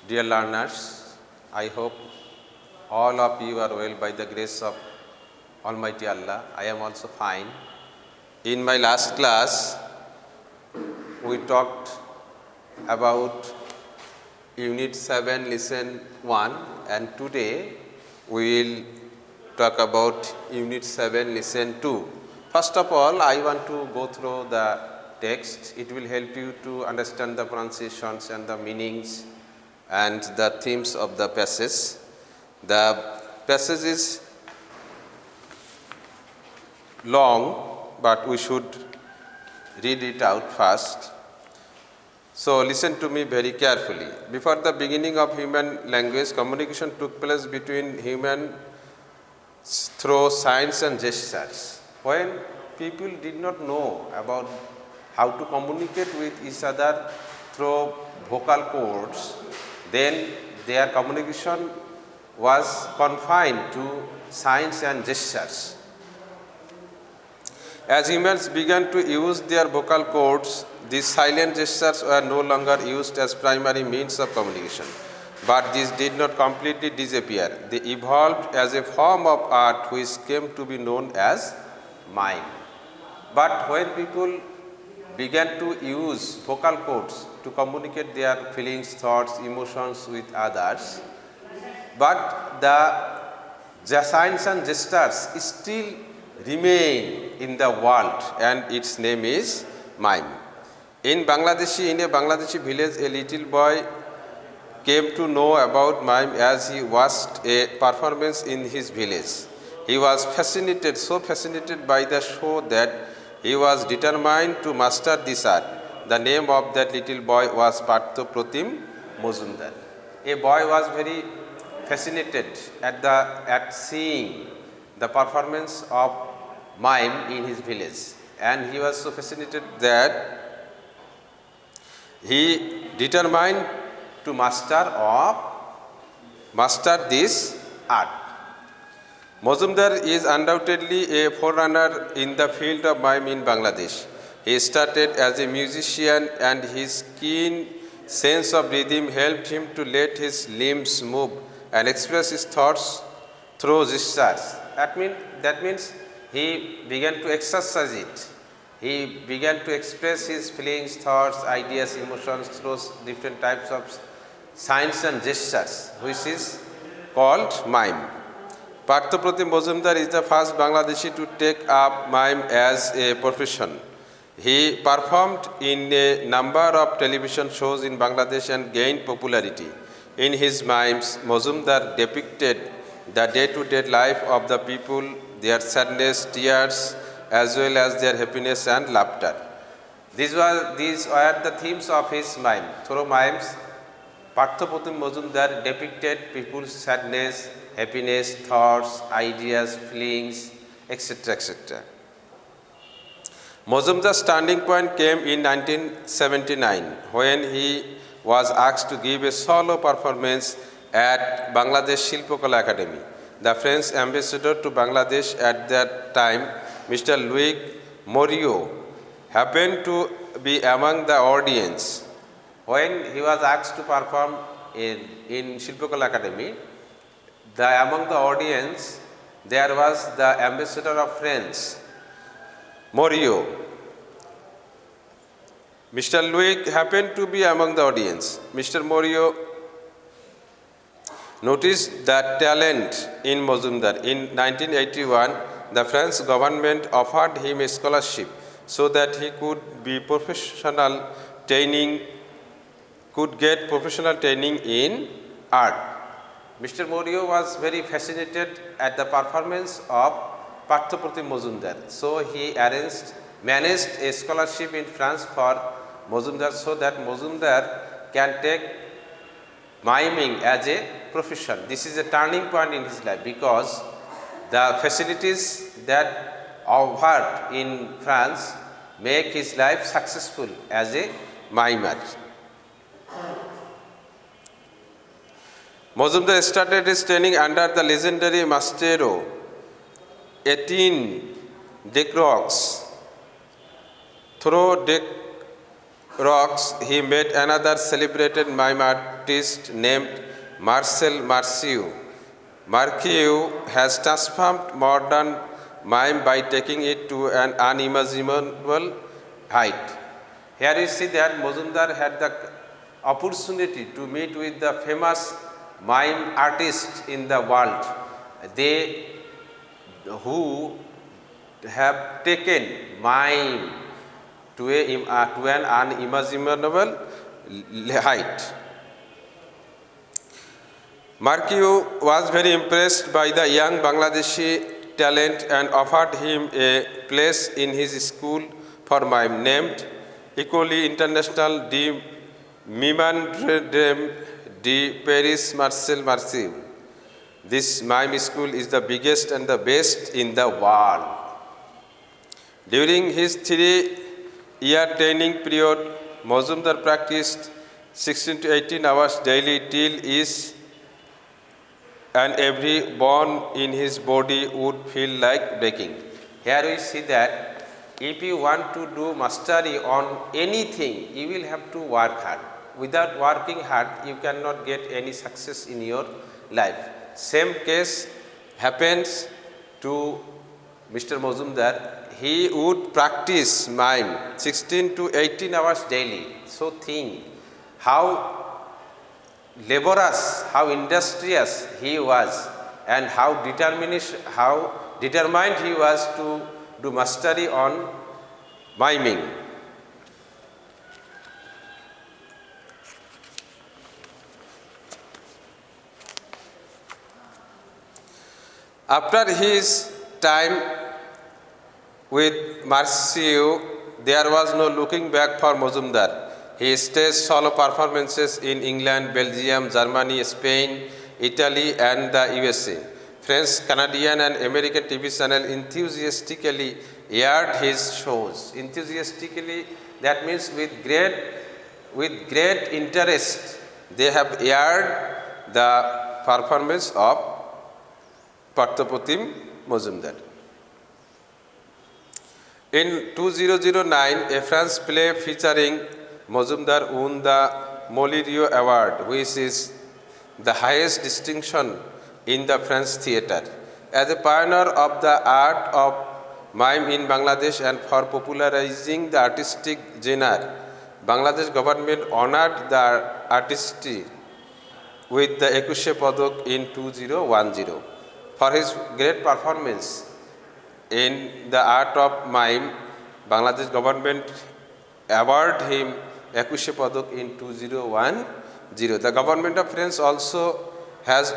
Dear learners, I hope all of you are well by the grace of Almighty Allah. I am also fine. In my last class, we talked about Unit 7, Lesson 1, and today we will talk about Unit 7, Lesson 2. First of all, I want to go through the text. It will help you to understand the pronunciations and the meanings and the themes of the passage. The passage is long, but we should read it out first. So listen to me very carefully. Before the beginning of human language, communication took place between humans through signs and gestures. When people did not know about how to communicate with each other through vocal cords, then their communication was confined to signs and gestures. As humans began to use their vocal cords, these silent gestures were no longer used as primary means of communication. But these did not completely disappear. They evolved as a form of art which came to be known as mime. But when people began to use vocal cords to communicate their feelings, thoughts, emotions with others, but the signs and gestures still remain in the world, and its name is mime. In a Bangladeshi village, a little boy came to know about mime as he watched a performance in his village. He was so fascinated by the show that he was determined to master this art. The name of that little boy was Partho Pratim Mozumdar. A boy was very fascinated at seeing the performance of mime in his village, and he was so fascinated that he determined to master this art. Mozumdar is undoubtedly a forerunner in the field of mime in Bangladesh. He started as a musician, and his keen sense of rhythm helped him to let his limbs move and express his thoughts through gestures. That means he began to exercise it. He began to express his feelings, thoughts, ideas, emotions through different types of signs and gestures, which is called mime. Partho Pratim Mozumdar is the first Bangladeshi to take up mime as a profession. He performed in a number of television shows in Bangladesh and gained popularity. In his mimes, Mozumdar depicted the day-to-day life of the people, their sadness, tears, as well as their happiness and laughter. These were the themes of his mime. Through mimes, Partho Pratim Mozumdar depicted people's sadness, happiness, thoughts, ideas, feelings, etc., etc. Mozumdar's turning point came in 1979 when he was asked to give a solo performance at Bangladesh Shilpokala Academy. The French ambassador to Bangladesh at that time, Mr. Louis Morio, happened to be among the audience. When he was asked to perform in Shilpokala Academy, among the audience, there was the ambassador of France, Morio. Mr. Louis happened to be among the audience. Mr. Morio noticed the talent in Mozumdar. In 1981, the French government offered him a scholarship so that he could get professional training in art. Mr. Morio was very fascinated at the performance of Partho Pratim Mozumdar. So he managed a scholarship in France for Mozumdar so that Mozumdar can take miming as a profession. This is a turning point in his life because the facilities that offered in France make his life successful as a mimer. Mozumdar started his training under the legendary Maestro Etienne Decroix. Through খ-06, he met another celebrated mime artist named Marcel Marceau. Marceau has transformed modern mime by taking it to an unimaginable height. Here you see that Mozumdar had the opportunity to meet with the famous mime artists in the world. They who have taken mime to an unimaginable height. Marceau was very impressed by the young Bangladeshi talent and offered him a place in his school for mime named École Internationale de Mimandrem de Paris Marcel Marceau. This mime school is the biggest and the best in the world. During his 3-year training period, Mozumdar practiced 16 to 18 hours daily till his and every bone in his body would feel like breaking. Here we see that if you want to do mastery on anything, you will have to work hard. Without working hard, you cannot get any success in your life. Same case happens to Mr. Mozumdar. He would practice mime 16 to 18 hours daily. So think how laborious, how industrious he was, and how determined he was to do mastery on miming. After his time with Marceau, there was no looking back for Mozumdar. He staged solo performances in England, Belgium, Germany, Spain, Italy, and the USA. French, Canadian, and American TV channels enthusiastically aired his shows. Enthusiastically, that means with great interest, they have aired the performance of Parthapratim Mozumdar. In 2009, a French play featuring Mozumdar won the Molière Award, which is the highest distinction in the French theatre. As a pioneer of the art of mime in Bangladesh and for popularizing the artistic genre, Bangladesh government honored the artistry with the Ekushe Padak in 2010. For his great performance in the art of mime, Bangladesh government awarded him Ekushe Padak in 2010. The government of France has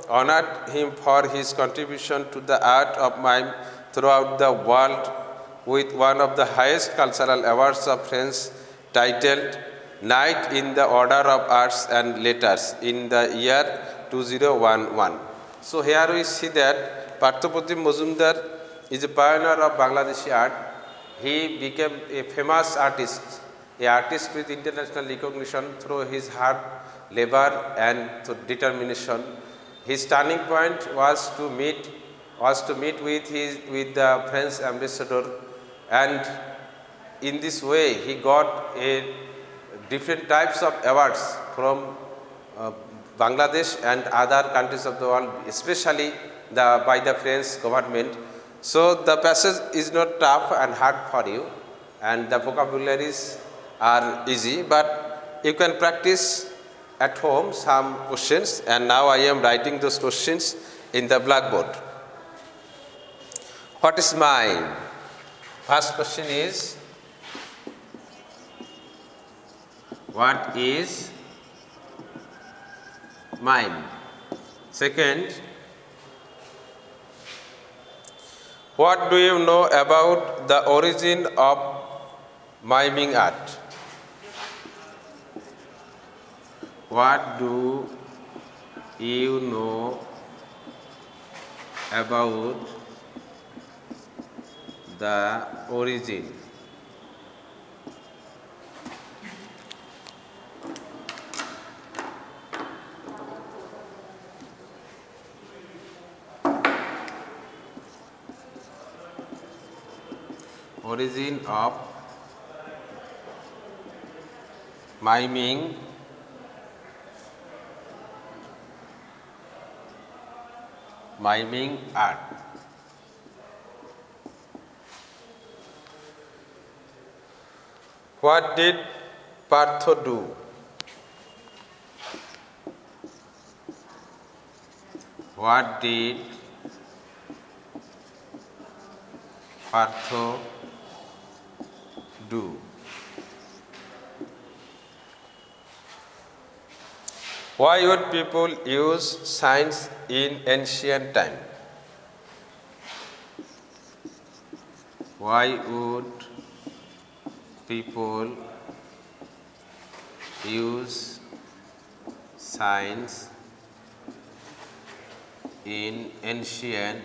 honored him for his contribution to the art of mime throughout the world with one of the highest cultural awards of France titled Knight in the Order of Arts and Letters in the year 2011. So here we see that Parthapratim Mozumdar is a pioneer of Bangladeshi art. He became a famous artist, an artist with international recognition through his hard labor and through determination. His turning point was to meet with the French ambassador, and in this way he got different types of awards from Bangladesh and other countries of the world, especially by the French government. So the passage is not tough and hard for you, and the vocabularies are easy, but you can practice at home some questions, and now I am writing those questions in the blackboard. What is mime? First question is, what is mime? Second, what do you know about the origin of miming art? What do you know about the origin of miming art. What did Partho do? What did Partho do? Why would people use science in ancient time? Why would people use science in ancient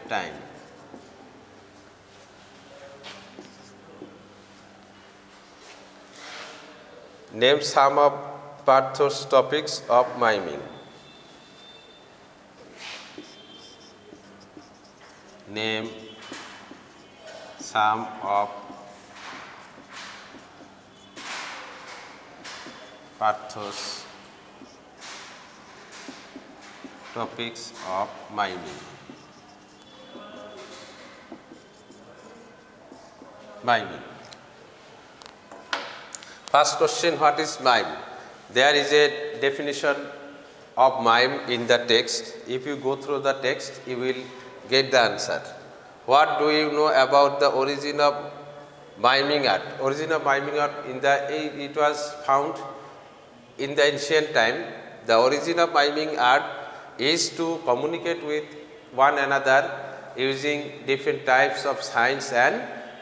time? Name some of Partho's topics of miming. Name some of Partho's topics of miming. First question, what is mime? There is a definition of mime in the text. If you go through the text, you will get the answer. What do you know about the origin of miming art? Origin of miming art, it was found in the ancient time. The origin of miming art is to communicate with one another using different types of signs and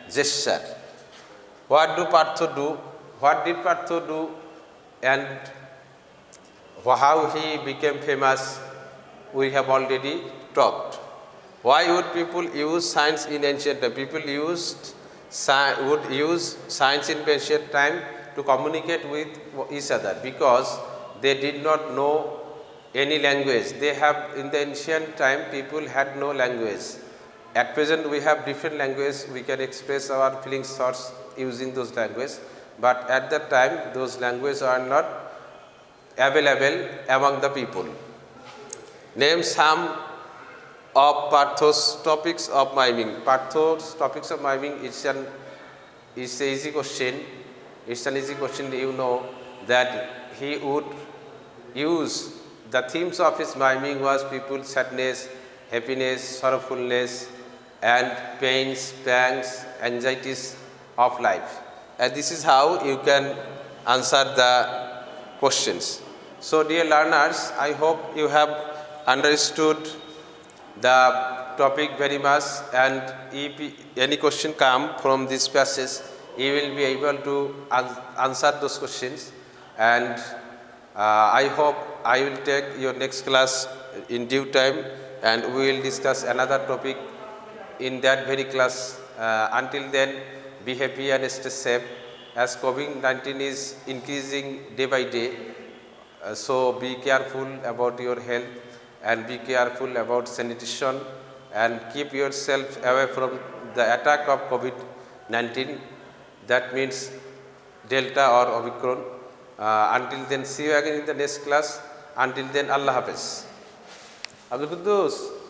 gesture. What do Partho do? What did Partho do and how he became famous? We have already talked. Why would people use science in ancient time? People would use science in ancient time to communicate with each other because they did not know any language. In the ancient time, people had no language. At present, we have different languages. We can express our feelings, thoughts using those languages. But at that time, those languages are not available among the people. Name some of Partho's topics of miming. Partho's topics of miming is an easy question. It's an easy question. You know that he would use the themes of his miming was people's sadness, happiness, sorrowfulness, and pains, pangs, anxieties of life. And this is how you can answer the questions. So, dear learners, I hope you have understood the topic very much, and if any question come from this passage, you will be able to answer those questions. And I hope I will take your next class in due time, and we will discuss another topic in that very class. Until then, be happy and stay safe, as COVID-19 is increasing day by day. So be careful about your health and be careful about sanitation, and keep yourself away from the attack of COVID-19. That means Delta or Omicron. Until then, see you again in the next class. Until then, Allah Hafiz. Abdul Quddus.